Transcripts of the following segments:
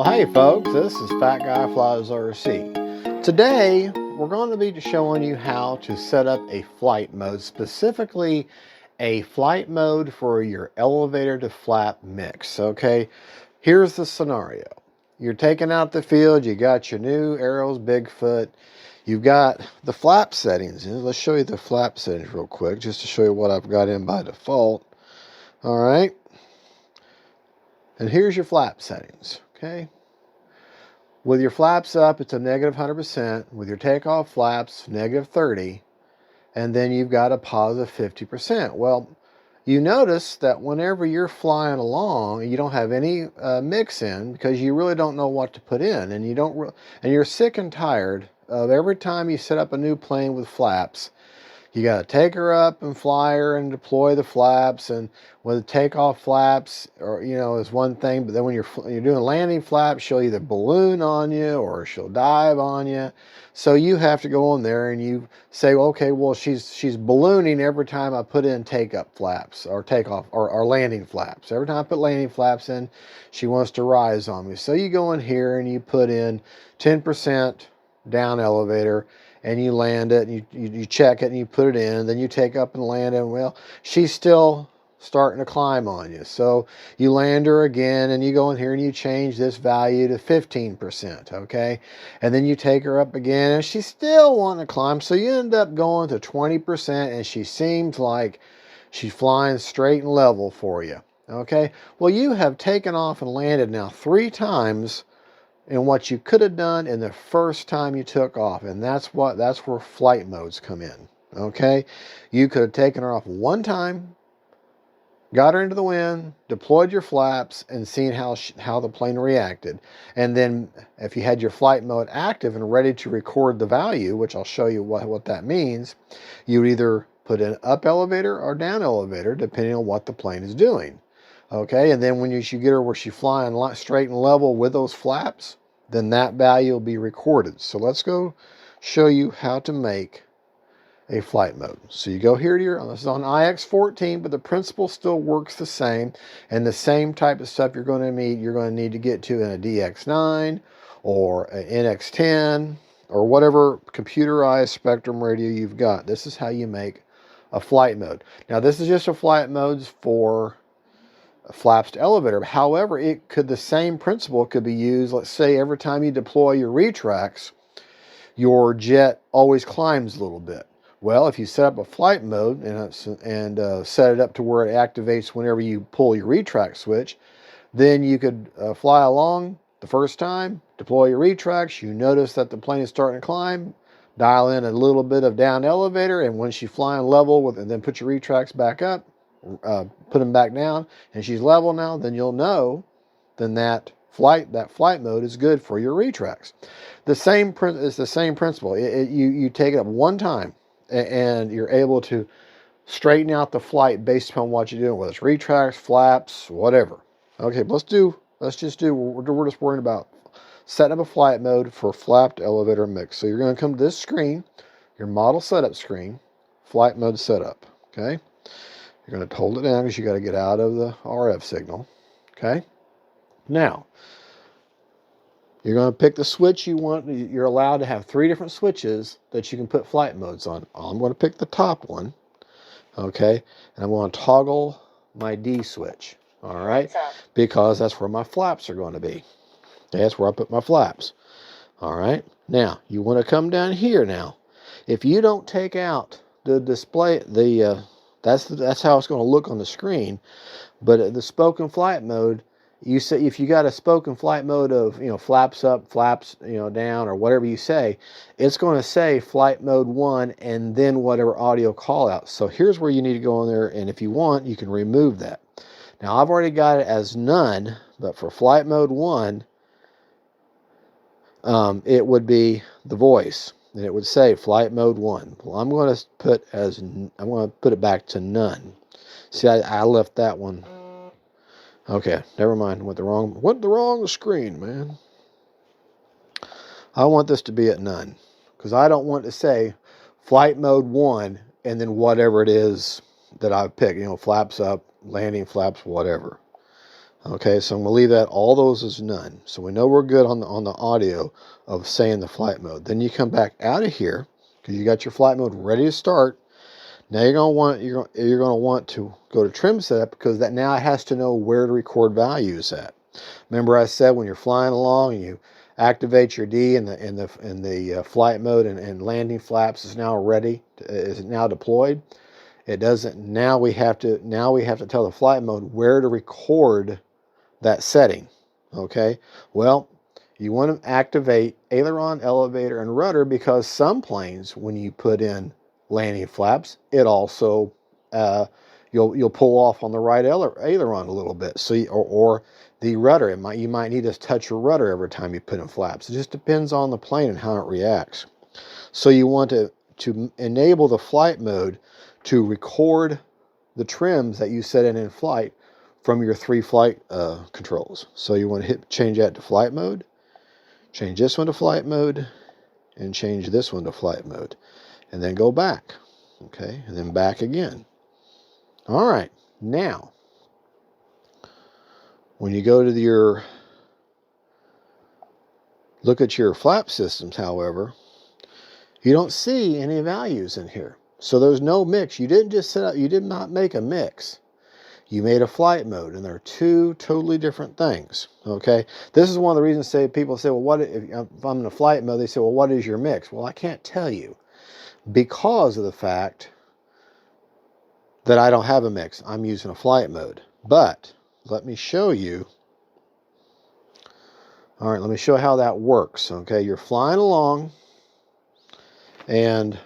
Well, hey folks, this is Fat Guy Flies RC. Today, we're going to be showing you how to set up a flight mode, specifically a flight mode for your elevator to flap mix. Okay, here's the scenario. You're taking out the field, you got your new Arrows Bigfoot, you've got the flap settings. Let's show you the flap settings real quick, just to show you what I've got in by default. All right, and here's your flap settings. Okay. With your flaps up, it's a negative 100%. With your takeoff flaps, negative 30. And then you've got a positive 50%. Well, you notice that whenever you're flying along, you don't have any mix in because you really don't know what to put in. And you're sick and tired of every time you set up a new plane with flaps, you got to take her up and fly her and deploy the flaps. And with the takeoff flaps, or is one thing, but then when you're doing landing flaps, she'll either balloon on you or she'll dive on you. So you have to go in there and you say, okay, well she's ballooning every time I put in take-up flaps or takeoff or landing flaps. Every time I put landing flaps in, she wants to rise on me. So you go in here and you put in 10% down elevator. And you land it, and you check it, and you put it in, then you take up and land it, and well, she's still starting to climb on you. So you land her again, and you go in here and you change this value to 15%, okay? And then you take her up again, and she's still wanting to climb, so you end up going to 20%, and she seems like she's flying straight and level for you, okay? Well, you have taken off and landed now 3 times and what you could have done in the first time you took off, and that's where flight modes come in. Okay, you could have taken her off one time, got her into the wind, deployed your flaps, and seen how the plane reacted. And then if you had your flight mode active and ready to record the value, which I'll show you what that means, you either put in up elevator or down elevator depending on what the plane is doing. Okay, and then when you get her where she's flying straight and level with those flaps, then that value will be recorded. So let's go show you how to make a flight mode. So you go here to this is on IX-14, but the principle still works the same, and the same type of stuff you're going to need to get to in a DX9 or an NX10 or whatever computerized Spektrum radio you've got. This is how you make a flight mode. Now this is just a flight modes for flaps to elevator. However, the same principle could be used. Let's say every time you deploy your retracts, your jet always climbs a little bit. Well, if you set up a flight mode and set it up to where it activates whenever you pull your retract switch, then you could fly along the first time, deploy your retracts, you notice that the plane is starting to climb, dial in a little bit of down elevator, and when she's flying level and then put your retracts back up, put them back down, and she's level now, then you'll know then that flight mode is good for your retracts. It's the same principle. You take it up one time and you're able to straighten out the flight based upon what you're doing, whether it's retracts, flaps, whatever. Okay, we're just worrying about setting up a flight mode for flap to elevator mix. So you're going to come to this screen, your model setup screen, flight mode setup. Okay. You're going to hold it down because you got to get out of the RF signal. Okay. Now, you're going to pick the switch you want. You're allowed to have 3 different switches that you can put flight modes on. I'm going to pick the top one. Okay. And I'm going to toggle my D switch. All right. Because that's where my flaps are going to be. Okay, that's where I put my flaps. All right. Now, you want to come down here now. If you don't take out the display, that's how it's going to look on the screen. But the spoken flight mode, you say if you got a spoken flight mode of flaps up, flaps down, or whatever you say, it's going to say flight mode 1 and then whatever audio call out. So here's where you need to go in there, and if you want, you can remove that. Now I've already got it as none, but for flight mode 1, it would be the voice. And it would say flight mode 1. Well, I'm going to put it back to none. See, I left that one. Okay, never mind. Went the wrong screen, man. I want this to be at none because I don't want to say flight mode 1 and then whatever it is that I've picked. Flaps up, landing flaps, whatever. Okay, so I'm going to leave that, all those as none. So we know we're good on the audio of saying the flight mode. Then you come back out of here because you got your flight mode ready to start. Now you're going to want to go to trim setup, because that now it has to know where to record values at. Remember I said when you're flying along and you activate your D in the flight mode and landing flaps is now ready, is now deployed. It doesn't. Now we have to tell the flight mode where to record that setting. Okay, well, you want to activate aileron, elevator, and rudder, because some planes, when you put in landing flaps, it also you'll pull off on the right aileron a little bit. So or the rudder, you might need to touch your rudder every time you put in flaps. It just depends on the plane and how it reacts. So you want to enable the flight mode to record the trims that you set in flight from your 3 flight controls. So you want to change that to flight mode, change this one to flight mode, and change this one to flight mode, and then go back. Okay, and then back again. All right, now when you go to look at your flap systems, however, you don't see any values in here. So there's no mix. You didn't just set up, you did not make a mix. You made a flight mode, and they're 2 totally different things. Okay, this is one of the reasons people say, well, what if I'm in a flight mode? They say, well, what is your mix? Well, I can't tell you, because of the fact that I don't have a mix. I'm using a flight mode. But let me show you. All right, let me show how that works. Okay, you're flying along, and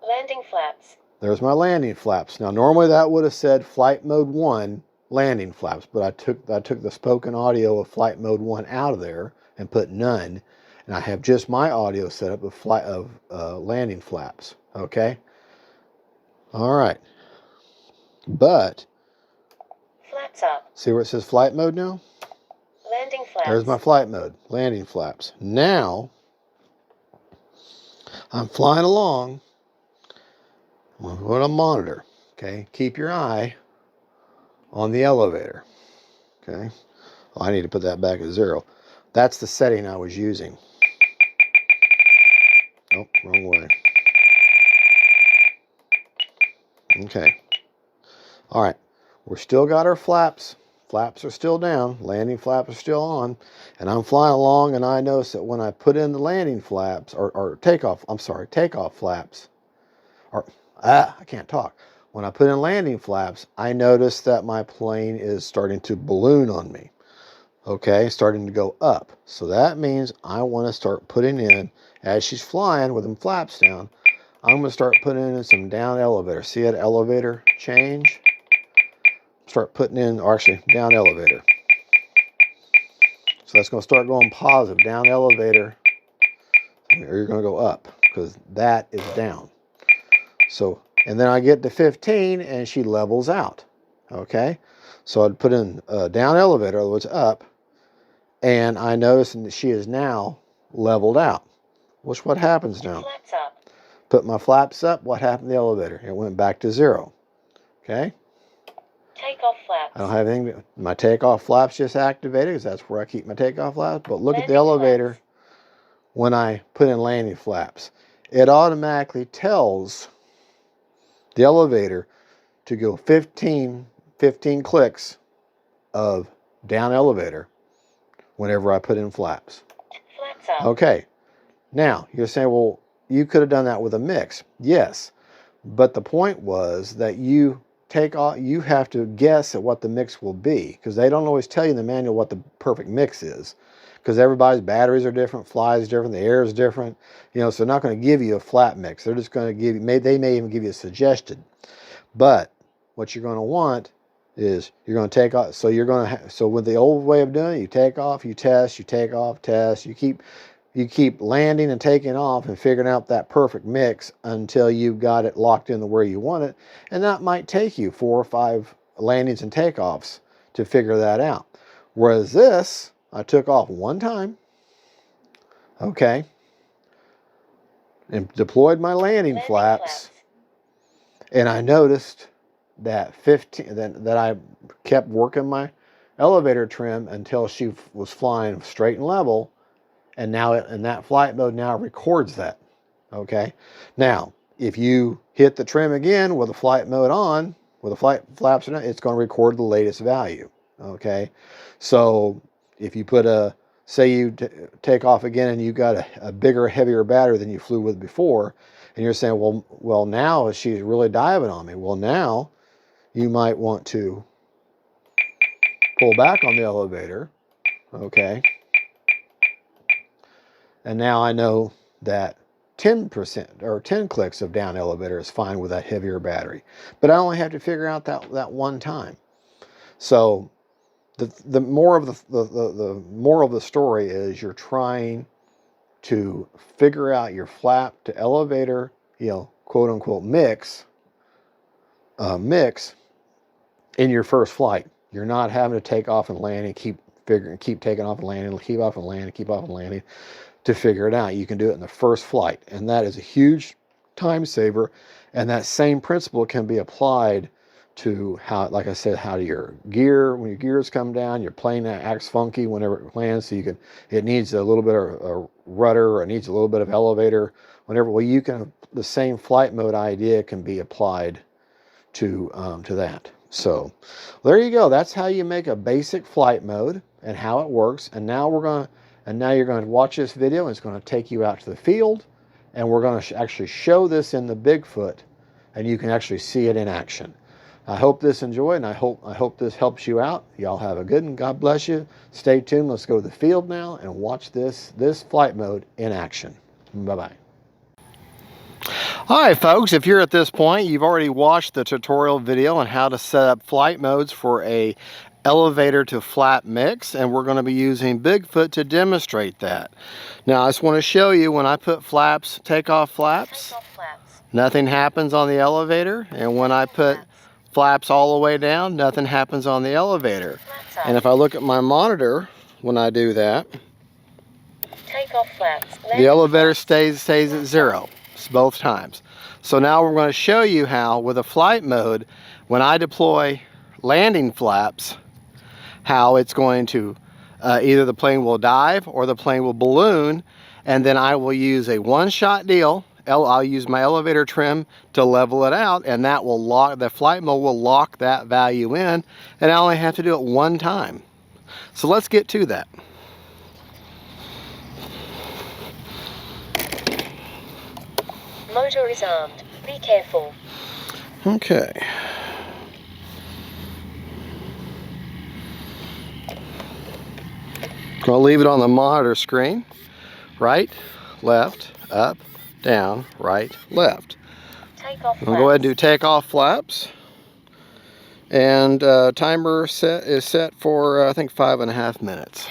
landing flaps. There's my landing flaps. Now, normally that would have said flight mode 1 landing flaps, but I took the spoken audio of flight mode 1 out of there and put none, and I have just my audio set up of landing flaps. Okay. All right. But flaps up. See where it says flight mode now? Landing flaps. There's my flight mode, landing flaps. Now I'm flying along. I'm going to monitor. Okay, keep your eye on the elevator. Okay, well, I need to put that back at 0. That's the setting I was using. Oh, wrong way. Okay. All right. We're still got our flaps. Flaps are still down. Landing flaps are still on. And I'm flying along, and I notice that when I put in the landing flaps, or takeoff flaps, I can't talk. When I put in landing flaps, I notice that my plane is starting to balloon on me. Okay, starting to go up. So that means I want to start putting in, as she's flying with them flaps down, I'm going to start putting in some down elevator. See that elevator change? Start putting in, or actually, down elevator. So that's going to start going positive. Down elevator, or you're going to go up, because that is down. So, and then I get to 15, and she levels out. Okay? So I'd put in down elevator, in other words, up, and I notice that she is now leveled out. What happens now? Flaps up. Put my flaps up, what happened to the elevator? It went back to 0. Okay? Takeoff flaps. I don't have anything. My takeoff flaps just activated, because that's where I keep my takeoff flaps. But look landing at the elevator flaps. When I put in landing flaps. It automatically tells the elevator to go 15 clicks of down elevator whenever I put in flaps. Flaps up. Okay. Now, you're saying, well, you could have done that with a mix. Yes. But the point was that you have to guess at what the mix will be, because they don't always tell you in the manual what the perfect mix is, because everybody's batteries are different, flies different, the air is different, so they're not going to give you a flat mix. They're just going to give you, they may even give you a suggested. But what you're going to want is you're going to take off. So you're going to so with the old way of doing it, you take off, you test, you take off, test, you keep landing and taking off and figuring out that perfect mix until you've got it locked in the where you want it. And that might take you 4 or 5 landings and takeoffs to figure that out. Whereas this, I took off one time, okay, and deployed my landing flaps, and I noticed that 15 that I kept working my elevator trim until she was flying straight and level, and now in that flight mode now records that. Okay, now if you hit the trim again with the flight mode on, with the flight flaps on, it's going to record the latest value. Okay, so if you put say you take off again and you got a bigger, heavier battery than you flew with before, and you're saying, well, now she's really diving on me. Well, now you might want to pull back on the elevator. Okay, and now I know that 10% or 10 clicks of down elevator is fine with that heavier battery, but I only have to figure out that one time. So the more of the moral of the story is you're trying to figure out your flap to elevator, quote unquote mix in your first flight. You're not having to take off and land and keep taking off and landing, keep off and landing, keep off and landing to figure it out. You can do it in the first flight, and that is a huge time saver. And that same principle can be applied to how, like I said, how to your gear. When your gears come down, your plane acts funky whenever it lands. So it needs a little bit of a rudder, or it needs a little bit of elevator. Whenever, the same flight mode idea can be applied to that. So there you go. That's how you make a basic flight mode and how it works. And now you're going to watch this video, and it's going to take you out to the field, and we're going to actually show this in the Bigfoot, and you can actually see it in action. I hope this enjoyed, and I hope this helps you out. Y'all have a good one. God bless you. Stay tuned. Let's go to the field now and watch this flight mode in action. Bye-bye. All right, folks, if you're at this point, you've already watched the tutorial video on how to set up flight modes for a elevator to flap mix, and we're going to be using Bigfoot to demonstrate that. Now, I just want to show you when I put takeoff flaps, nothing happens on the elevator, and when I put flaps all the way down, nothing happens on the elevator. And if I look at my monitor when I do that, the elevator stays at 0 both times. So now we're going to show you how, with a flight mode, when I deploy landing flaps, how it's going to either the plane will dive or the plane will balloon, and then I will use a one-shot deal. I'll use my elevator trim to level it out, and that will the flight mode will lock that value in, and I only have to do it one time. So let's get to that. Motor is armed. Be careful. Okay. I'll leave it on the monitor screen. Right, left, up, down, right, left. Takeoff I'll go ahead and do takeoff flaps. And timer is set for I think 5.5 minutes.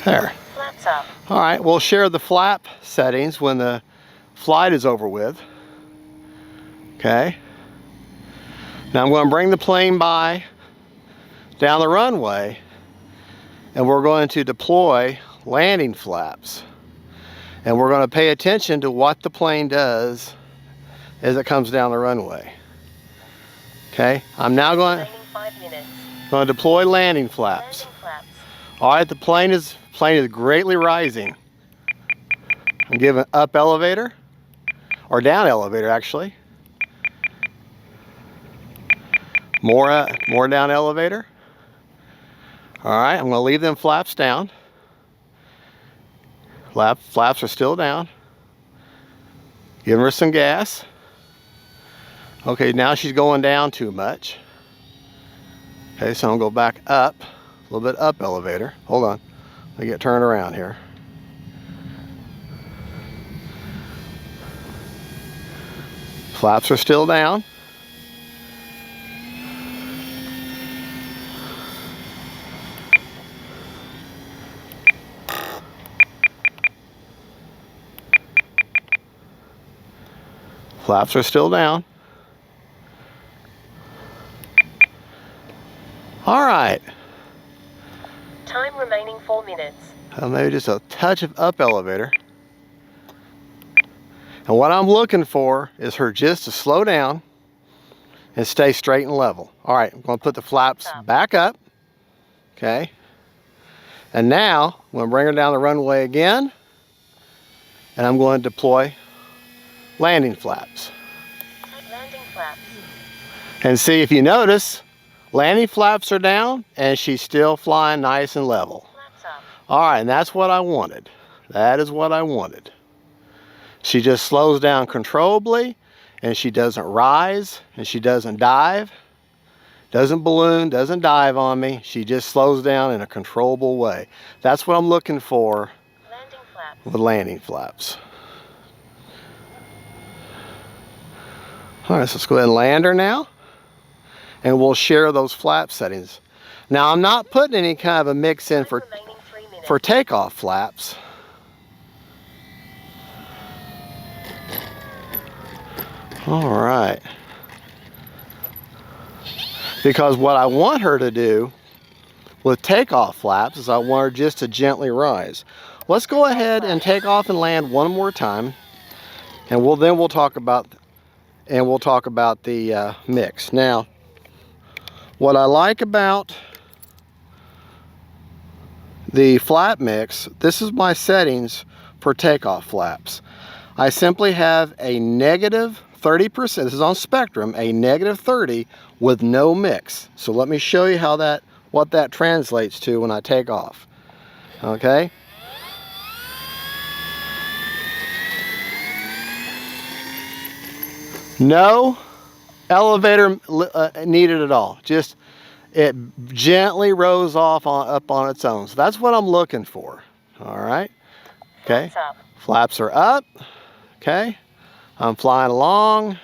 There. Flaps up. All right, we'll share the flap settings when the flight is over with. Okay. Now I'm going to bring the plane by down the runway, and we're going to deploy landing flaps. And we're going to pay attention to what the plane does as it comes down the runway. Okay, I'm now going to deploy landing flaps. All right, the plane is greatly rising. I'm giving up elevator, or down elevator actually. More down elevator. All right, I'm going to leave them flaps down. Flaps are still down. Give her some gas. Okay, now she's going down too much. Okay, so I'm going to go back up, a little bit up elevator. Hold on, let me get turned around here. Flaps are still down. Flaps are still down. All right. Time remaining 4 4 minutes. Maybe just a touch of up elevator. And what I'm looking for is her just to slow down and stay straight and level. All right, I'm going to put the flaps back up. Okay. And now I'm going to bring her down the runway again. And I'm going to deploy landing flaps. Landing flaps. And see, if you notice, landing flaps are down and she's still flying nice and level. Flaps up. All right, and that's what I wanted. That is what I wanted. She just slows down controllably, and she doesn't rise, and she doesn't dive, doesn't balloon, doesn't dive on me. She just slows down in a controllable way. That's what I'm looking for Landing flaps. with landing flaps. All right, so let's go ahead and land her now, and we'll share those flap settings. Now, I'm not putting any kind of a mix in for takeoff flaps. All right. Because what I want her to do with takeoff flaps is I want her just to gently rise. Let's go ahead and take off and land one more time, and we'll talk about the mix. Now, what I like about the flap mix, this is my settings for takeoff flaps. I simply have a negative 30%, this is on Spektrum, a negative 30 with no mix. So let me show you how what that translates to when I take off. Okay? No elevator needed at all. Just it gently rose off up on its own. So that's what I'm looking for. All right. Okay. Flaps up. Flaps are up. Okay. I'm flying along.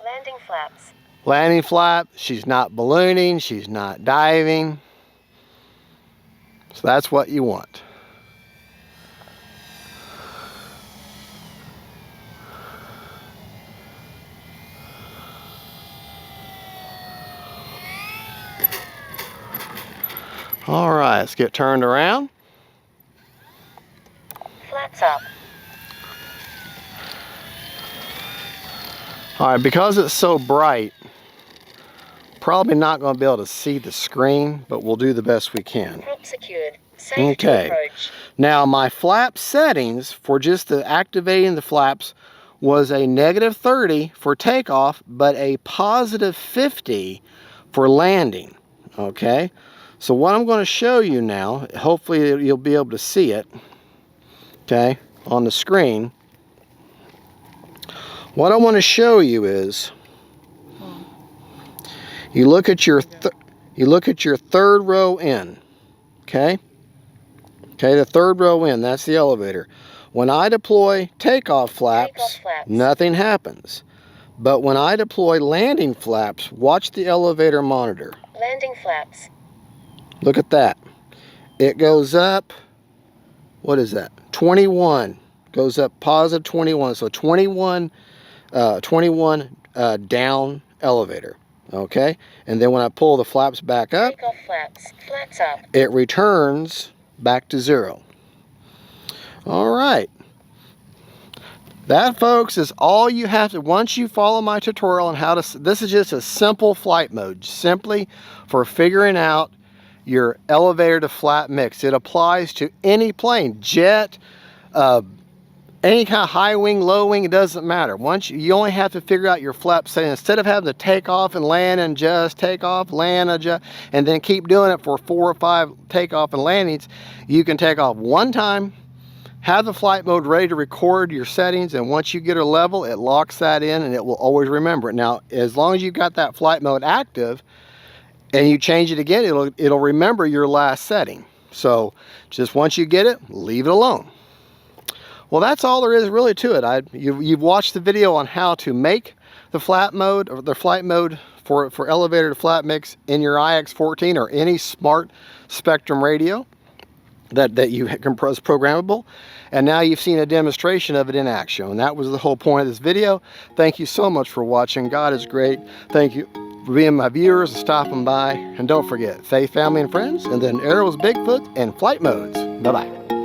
Landing flaps. Landing flap. She's not ballooning. She's not diving. So that's what you want. All right, let's get turned around. Flaps up. All right, because it's so bright, probably not going to be able to see the screen, but we'll do the best we can. Prop secured. Safe to Okay. approach. Now, my flap settings for just the activating the flaps was a negative 30 for takeoff, but a positive 50 for landing. Okay. So what I'm going to show you now, hopefully you'll be able to see it, okay, on the screen. What I want to show you is, you look at your third row in, okay? Okay, the third row in, that's the elevator. When I deploy takeoff flaps, nothing happens. But when I deploy landing flaps, watch the elevator monitor. Landing flaps. Look at that. It goes up, what is that? 21. Goes up positive 21. So 21 down elevator. Okay? And then when I pull the flaps back up, Takeoff flaps. Flaps up. it returns back to 0. All right. That, folks, is all you have to, once you follow my tutorial on how to, this is just a simple flight mode, simply for figuring out your elevator to flat mix. It applies to any plane, jet, any kind of high wing, low wing, it doesn't matter. Once you only have to figure out your flap setting. Instead of having to take off and land and adjust, take off, land, adjust, and then keep doing it for 4 or 5 takeoff and landings, you can take off one time, have the flight mode ready to record your settings, and once you get a level, it locks that in and it will always remember it. Now, as long as you got that flight mode active and you change it again, it'll remember your last setting. So just once you get it, leave it alone. Well, that's all there is really to it. You've watched the video on how to make the flat mode or the flight mode for elevator to flat mix in your IX-14 or any smart Spektrum radio that you can press programmable. And now you've seen a demonstration of it in action. And that was the whole point of this video. Thank you so much for watching. God is great. Thank you for being my viewers and stopping by. And don't forget, faith, family, and friends, and then arrows, Bigfoot, and flight modes. Bye-bye.